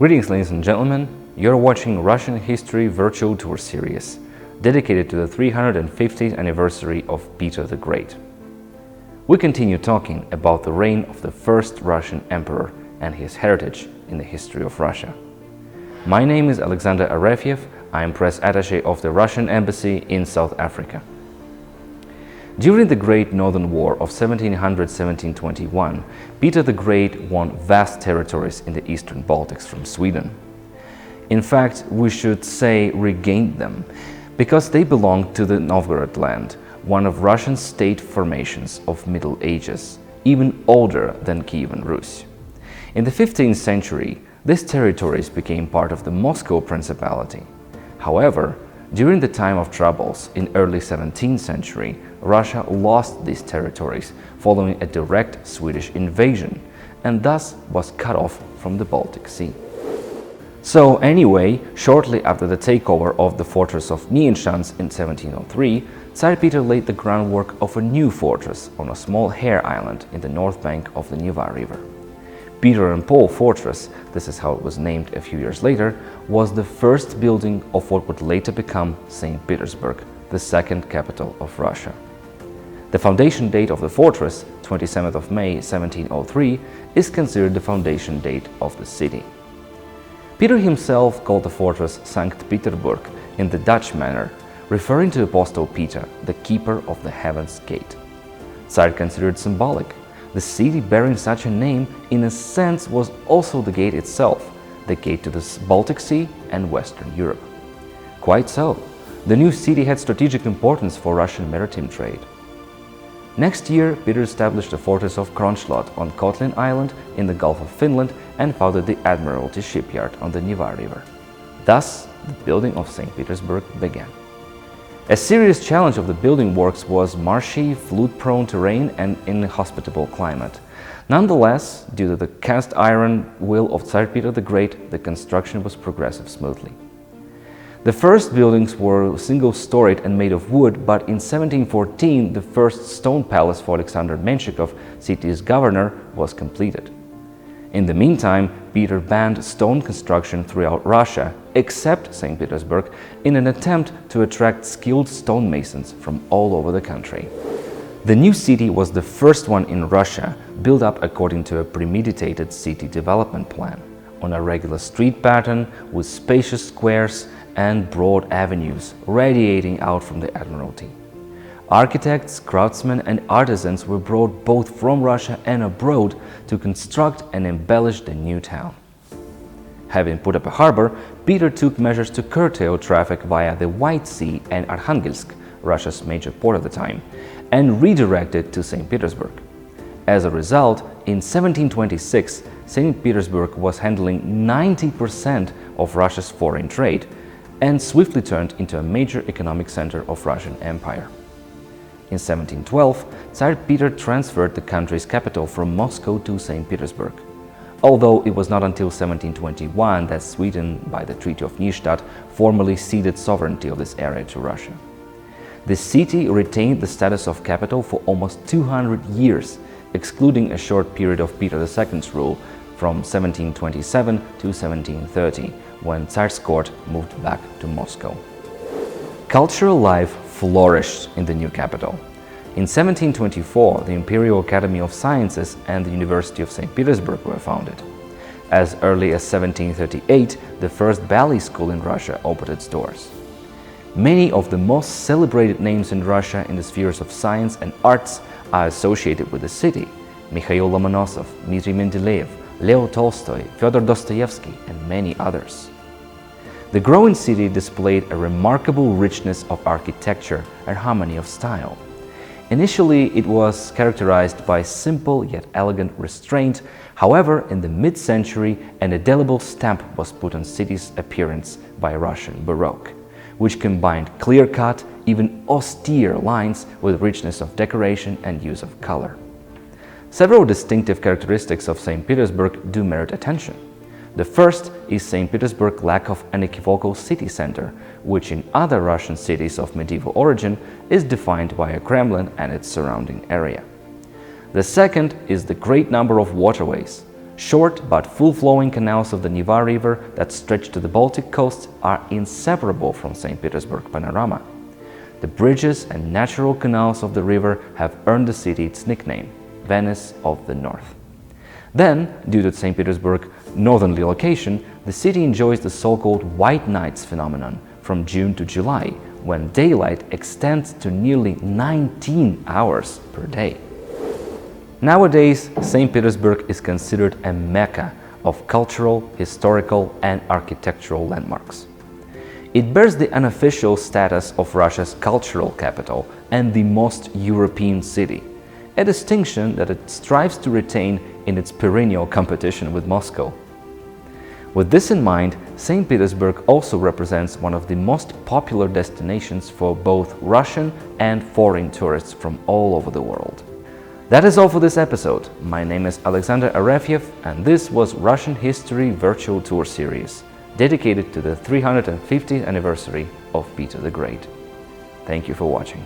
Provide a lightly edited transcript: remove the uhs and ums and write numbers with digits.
Greetings, ladies and gentlemen. You're watching Russian History Virtual Tour Series, dedicated to the 350th anniversary of Peter the Great. We continue talking about the reign of the first Russian emperor and his heritage in the history of Russia. My name is Alexander Arefiev. I am press attaché of the Russian Embassy in South Africa. During the Great Northern War of 1700–1721, Peter the Great won vast territories in the Eastern Baltics from Sweden. In fact, we should say regained them, because they belonged to the Novgorod Land, one of Russian state formations of Middle Ages, even older than Kievan Rus. In the 15th century, these territories became part of the Moscow Principality. However, during the time of troubles in early 17th century, Russia lost these territories following a direct Swedish invasion and thus was cut off from the Baltic Sea. So anyway, shortly after the takeover of the fortress of Nyenshants in 1703, Tsar Peter laid the groundwork of a new fortress on a small Hare Island in the north bank of the Neva River. Peter and Paul Fortress, this is how it was named a few years later, was the first building of what would later become Saint Petersburg, the second capital of Russia. The foundation date of the fortress, 27th of May 1703, is considered the foundation date of the city. Peter himself called the fortress Saint Petersburg in the Dutch manner, referring to Apostle Peter, the keeper of the heaven's gate. Tsar considered symbolic. The city bearing such a name, in a sense, was also the gate itself, the gate to the Baltic Sea and Western Europe. Quite so, the new city had strategic importance for Russian maritime trade. Next year, Peter established the fortress of Kronstadt on Kotlin Island in the Gulf of Finland and founded the Admiralty shipyard on the Neva River. Thus, the building of St. Petersburg began. A serious challenge of the building works was marshy, flood-prone terrain and inhospitable climate. Nonetheless, due to the cast iron will of Tsar Peter the Great, the construction was progressive smoothly. The first buildings were single-storied and made of wood, but in 1714 the first stone palace for Alexander Menshikov, city's governor, was completed. In the meantime, Peter banned stone construction throughout Russia, except St. Petersburg, in an attempt to attract skilled stonemasons from all over the country. The new city was the first one in Russia built up according to a premeditated city development plan, on a regular street pattern with spacious squares and broad avenues radiating out from the Admiralty. Architects, craftsmen and artisans were brought both from Russia and abroad to construct and embellish the new town. Having put up a harbor, Peter took measures to curtail traffic via the White Sea and Arkhangelsk, Russia's major port at the time, and redirected to St. Petersburg. As a result, in 1726, St. Petersburg was handling 90% of Russia's foreign trade and swiftly turned into a major economic center of Russian Empire. In 1712, Tsar Peter transferred the country's capital from Moscow to St. Petersburg, although it was not until 1721 that Sweden, by the Treaty of Nyenshants, formally ceded sovereignty of this area to Russia. The city retained the status of capital for almost 200 years, excluding a short period of Peter II's rule from 1727 to 1730, when Tsar's court moved back to Moscow. Cultural life flourished in the new capital. In 1724, the Imperial Academy of Sciences and the University of St. Petersburg were founded. As early as 1738, the first ballet school in Russia opened its doors. Many of the most celebrated names in Russia in the spheres of science and arts are associated with the city: Mikhail Lomonosov, Dmitry Mendeleev, Leo Tolstoy, Fyodor Dostoevsky, and many others. The growing city displayed a remarkable richness of architecture and harmony of style. Initially, it was characterized by simple yet elegant restraint. However, in the mid-century, an indelible stamp was put on the city's appearance by Russian Baroque, which combined clear-cut, even austere lines with richness of decoration and use of color. Several distinctive characteristics of St. Petersburg do merit attention. The first is St. Petersburg's lack of unequivocal city center, which in other Russian cities of medieval origin is defined by a Kremlin and its surrounding area. The second is the great number of waterways. Short but full-flowing canals of the Neva River that stretch to the Baltic coast are inseparable from St. Petersburg panorama. The bridges and natural canals of the river have earned the city its nickname, Venice of the North. Then, due to St. Petersburg's northerly location, the city enjoys the so-called white nights phenomenon from June to July, when daylight extends to nearly 19 hours per day. Nowadays, St. Petersburg is considered a mecca of cultural, historical, and architectural landmarks. It bears the unofficial status of Russia's cultural capital and the most European city, a distinction that it strives to retain in its perennial competition with Moscow. With this in mind, St. Petersburg also represents one of the most popular destinations for both Russian and foreign tourists from all over the world. That is all for this episode. My name is Alexander Arefyev, and this was Russian History Virtual Tour Series, dedicated to the 350th anniversary of Peter the Great. Thank you for watching.